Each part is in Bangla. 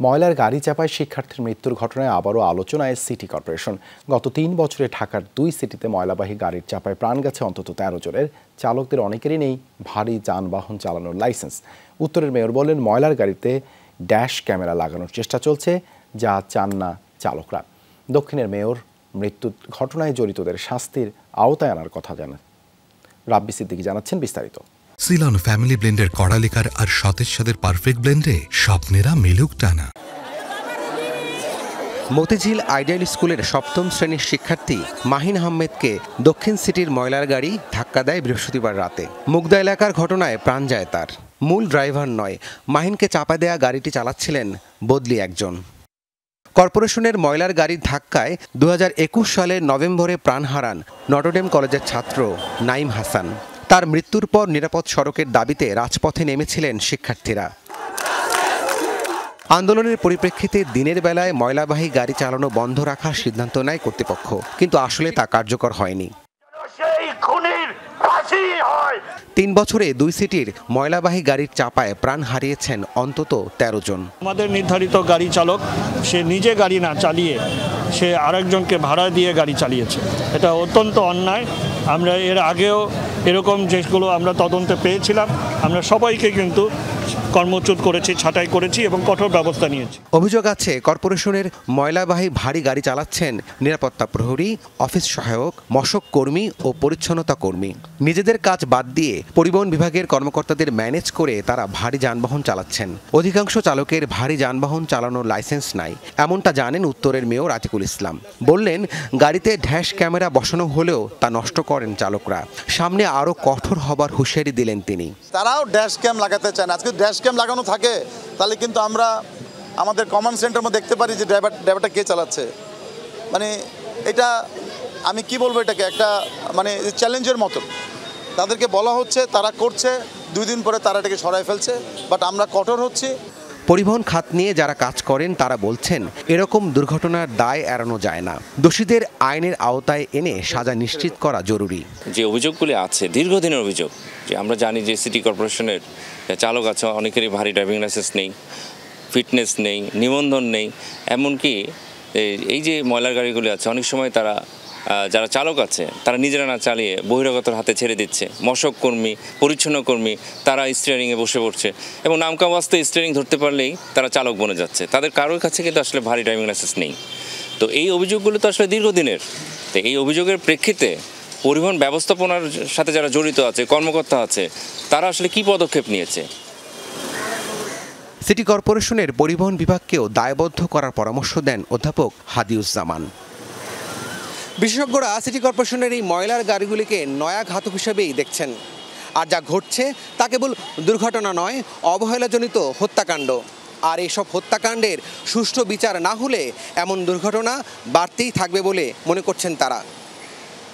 ময়লার গাড়ি চাপায় শিক্ষার্থীর মৃত্যুর ঘটনায় আবারও আলোচনায় সিটি কর্পোরেশন। গত ৩ বছরে ঢাকার ২ সিটিতে ময়লাবাহী গাড়ির চাপায় প্রাণ গেছে অন্তত ১৩ জনের। চালকদের অনেকেরই নেই ভারী যানবাহন চালানোর লাইসেন্স। উত্তরের মেয়র বললেন, ময়লার গাড়িতে ড্যাশ ক্যামেরা লাগানোর চেষ্টা চলছে, যা চান না চালকরা। দক্ষিণের মেয়র মৃত্যুর ঘটনায় জড়িতদের শাস্তির আওতায় আনার কথা জানান। রাব্বি সিদ্দিকী জানাচ্ছেন বিস্তারিত। সিলন ফ্যামিলি ব্লেন্ডের কড়ালিকার আর সতেজ স্বাদের পারফেক্ট ব্লেন্ডে স্বপ্নেরা মিলুক টানা। মতিঝিল আইডিয়াল স্কুলের ৭ম শ্রেণীর শিক্ষার্থী মাহিন আহমেদকে দক্ষিণ সিটির ময়লার গাড়ি ধাক্কা দেয় বৃহস্পতিবার রাতে। মুগদা এলাকার ঘটনায় প্রাণ যায় তার। মূল ড্রাইভার নয়, মাহিনকে চাপা দেয়া গাড়িটি চালাচ্ছিলেন বদলি একজন। কর্পোরেশনের ময়লার গাড়ির ধাক্কায় ২০২১ সালের নভেম্বরে প্রাণ হারান নটরডেম কলেজের ছাত্র নাইম হাসান। তার মৃত্যুর পর নিরাপদ সড়কের দাবিতে রাজপথে নেমেছিলেন শিক্ষার্থীরা। আন্দোলনের পরিপ্রেক্ষিতে দিনের বেলায় ময়লাবাহী গাড়ি চালানো বন্ধ রাখার সিদ্ধান্ত নেয় কর্তৃপক্ষ, কিন্তু আসলে তা কার্যকর হয়নি। ৩ বছরে ২ সিটির ময়লাবাহী গাড়ির চাপায় প্রাণ হারিয়েছেন অন্তত ১৩ জন। আমাদের নির্ধারিত গাড়ি চালক সে নিজে গাড়ি না চালিয়ে সে আরেকজনকে ভাড়া দিয়ে গাড়ি চালিয়েছে। এটা অত্যন্ত অন্যায়। আমরা এর আগেও এরকম যেগুলো আমরা তদন্তে পেয়েছিলাম, আমরা সবাইকে কিন্তু কর্মচ্যুত করেছি, ছাঁটাই করেছি এবং কঠোর ব্যবস্থা নিয়েছি। অভিযোগ আছে কর্পোরেশনের ময়লাবাহী ভারী গাড়ি চালাচ্ছেন নিরাপত্তা প্রহরী, অফিস সহায়ক, মশক কর্মী ও পরিচ্ছন্নতা কর্মী। নিজেদের কাজ বাদ দিয়ে পরিবহন বিভাগের কর্মকর্তাদের ম্যানেজ করে তারা ভারী যানবাহন চালাচ্ছেন। অধিকাংশ চালকের ভারী যানবাহন চালানোর লাইসেন্স নাই, এমনটা জানেন উত্তরের মেয়র আতিকুল ইসলাম। বললেন, গাড়িতে ড্যাশ ক্যামেরা বসানো হলেও তা নষ্ট করেন চালকরা। সামনে আরও কঠোর হবার হুঁশিয়ারি দিলেন তিনি। তারাও ড্যাশ ক্যাম লাগাতে চান। আজকে ড্যাশ ক্যাম লাগানো থাকে তাহলে কিন্তু আমরা আমাদের কমন সেন্টার মধ্যে দেখতে পারি যে ড্রাইভারটা কে চালাচ্ছে। মানে এটা আমি কি বলবো, এটাকে একটা মানে চ্যালেঞ্জের মতো। তাদেরকে বলা হচ্ছে, তারা করছে, 2 দিন পরে তারা এটাকে সরাই ফেলছে, বাট আমরা কঠোর হচ্ছি। পরিবহন খাত নিয়ে যারা কাজ করেন তারা বলছেন, এরকম দুর্ঘটনার দায় এড়ানো যায় না। দোষীদের আইনের আওতায় এনে সাজা নিশ্চিত করা জরুরি। যে অভিযোগগুলি আছে দীর্ঘদিনের অভিযোগ, যে আমরা জানি যে সিটি কর্পোরেশনের চালক আছে অনেকেরই ভারী ড্রাইভিং লাইসেন্স নেই, ফিটনেস নেই, নিবন্ধন নেই। এমনকি এই যে ময়লার গাড়িগুলি আছে অনেক সময় তারা যারা চালক আছে তারা নিজেরা না চালিয়ে বহিরাগতর হাতে ছেড়ে দিচ্ছে। মশক কর্মী, পরিচ্ছন্ন কর্মী তারা স্টিয়ারিংয়ে বসে পড়ছে এবং নামকাওয়াস্তে স্টিয়ারিং ধরতে পারলেই তারা চালক বনে যাচ্ছে। তাদের কারোর কাছে কিন্তু আসলে ভারী ড্রাইভিং লাইসেন্স নেই। তো এই অভিযোগগুলো তো আসলে দীর্ঘদিনের। তো এই অভিযোগের প্রেক্ষিতে পরিবহন ব্যবস্থাপনার সাথে যারা জড়িত আছে, কর্মকর্তা আছে, তারা আসলে কি পদক্ষেপ নিয়েছে? সিটি কর্পোরেশনের পরিবহন বিভাগকেও দায়বদ্ধ করার পরামর্শ দেন অধ্যাপক হাদিউজ্জামান। বিশেষজ্ঞরা সিটি কর্পোরেশনের এই ময়লার গাড়িগুলিকে নয়া ঘাতক হিসেবেই দেখছেন। আর যা ঘটছে তা কেবল দুর্ঘটনা নয়, অবহেলাজনিত হত্যাকাণ্ড। আর এইসব হত্যাকাণ্ডের সুষ্ঠু বিচার না হলে এমন দুর্ঘটনা বাড়তেই থাকবে বলে মনে করছেন তারা।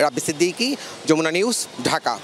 রাব্বি সিদ্দিকী, যমুনা নিউজ, ঢাকা।